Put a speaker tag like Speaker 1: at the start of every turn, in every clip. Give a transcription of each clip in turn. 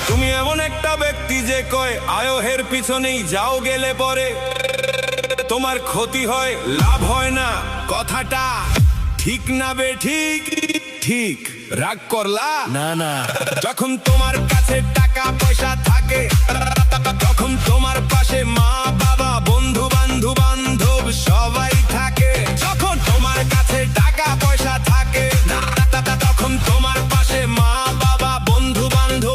Speaker 1: তুমি এমন একটা ব্যক্তি যে কয় আয়োহের পিছনেই যাও, গেলে পরে তোমার ক্ষতি হয়, লাভ হয় না। কথাটা ঠিক না বে ঠিক? ঠিক। রাগ করলা?
Speaker 2: না না,
Speaker 1: যখন তোমার কাছে টাকা পয়সা থাকে, তখন তোমার পাশে মা বাবা বন্ধু বান্ধব সবাই থাকে। যখন তোমার কাছে টাকা পয়সা থাকে না, তখন তোমার পাশে মা বাবা বন্ধু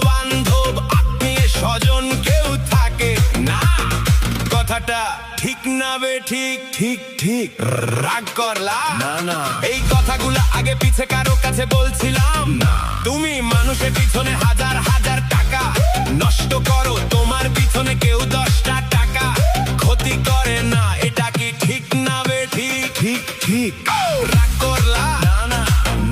Speaker 1: বান্ধব আত্মীয় স্বজন কেউ থাকে না। কথাটা ঠিক না বে ঠিক? ঠিক ঠিক। রাগ করলা?
Speaker 2: না না,
Speaker 1: এই কথাগুলা আগে পিছে কারো কাছে বলছিলাম না। তুমি মানুষের পিছনে হাজার হাজার টাকা নষ্ট করো, তোমার পিছনে কেউ 10টা টাকা ক্ষতি করে না। এটা কি ঠিক না বে ঠিক?
Speaker 2: ঠিক ঠিক।
Speaker 1: রাগ করলা?
Speaker 2: না না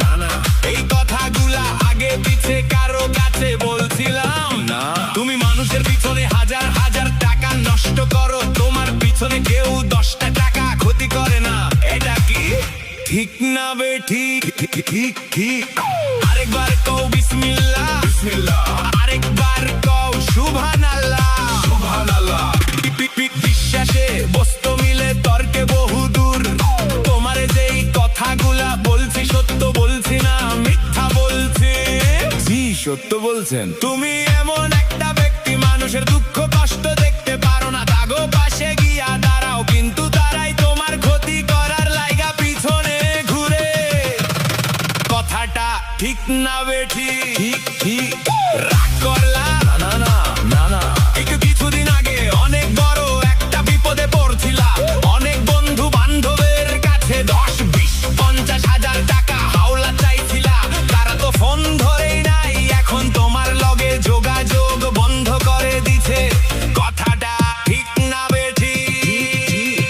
Speaker 2: না না,
Speaker 1: এই কথাগুলা আগে পিছে কারো কাছে বলছিলাম
Speaker 2: না।
Speaker 1: তুমি মানুষের পিছনে হাজার হাজার টাকা নষ্ট করো, তোমার পিছনে কেউ 10টা টাকা ক্ষতি করে না। এটা কি ঠিক না বে ঠিক?
Speaker 2: ঠিক ঠিক।
Speaker 1: আরেকবার কও বিসমিল্লাহ,
Speaker 2: বিসমিল্লাহ,
Speaker 1: আরেকবার কও সুবহানাল্লাহ,
Speaker 2: সুবহানাল্লাহ।
Speaker 1: বিশ্বাসে বস্তু মিলে তর্কে বহুদূর। তোমারে যেই কথাগুলা বলছি সত্য বলছি না মিথ্যা বলছি?
Speaker 2: জি, সত্য বলছেন।
Speaker 1: তুমি এমন একটা ব্যক্তি মানুষের দুঃখ কষ্ট দেখতে পারো না, তাগো পাশে গিয়া দাঁড়াও, কিন্তু তারাই তোমার ক্ষতি করার লাইগা পিছনে ঘুরে। কথাটা ঠিক না বে ঠিক?
Speaker 2: ঠিক ঠিক।
Speaker 1: রাগ করলা?
Speaker 2: না না না না,
Speaker 1: একটু কিছুদিন আগে অনেক বড় একটা বিপদে পড়ছিলাম। অনেক বন্ধু বান্ধবের কাছে 10, 20, 50 হাজার টাকা হাওলা চাইছিলা, তারা তো ফোন ধরেই নাই, এখন তোমার লগে যোগাযোগ বন্ধ করে দিছে। কথাটা ঠিক না বে ঠিক?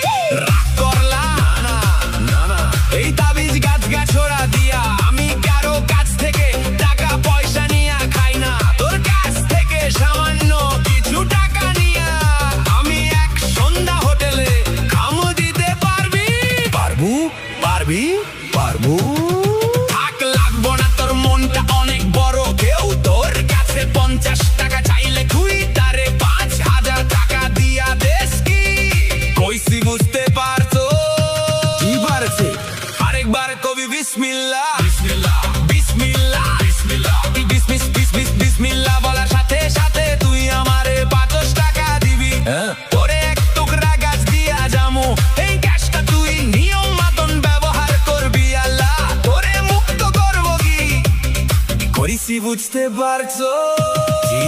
Speaker 1: রাগ করলা?
Speaker 2: না না না,
Speaker 1: এই তাবিজ গাছ গাছড়া দিয়া আমি কারো কাছ থেকে টাকা পয়সা নিয়া খাই না। তোর কাছ থেকে সামান্য কিছু টাকা নিয়া আমি এক সন্ধ্যা হোটেলে খামু দিতে পারবি?
Speaker 2: পারবো, পারবি, পারবো।
Speaker 1: থাক, লাগবো না তোর মনটা অনেক বড়। কেউ তোর কাছে 50 টাকা চাইলে তুই তারে 5,000 টাকা দিয়া দেস কি? কইছি বুঝতে পারছো?
Speaker 2: কি পারছে?
Speaker 1: আরেকবার কবি বিসমিল্লাহ,
Speaker 2: বিসমিল্লাহ,
Speaker 1: বিসমিল্লাহ,
Speaker 2: বিসমিল্লাহ।
Speaker 1: বিসমিল্লাহ বলার সাথে সাথে তুই আমারে 5 টাকা দিবি।
Speaker 2: হ্যাঁ।
Speaker 1: তোরে এক টুকরা গাছ দিয়া জামু, এই গাছটা তুই নিয়ম মতন ব্যবহার করবি। আল্লাহ তোরে মুক্ত করবো কি? করিছি বুঝতে পারছো?
Speaker 2: জি।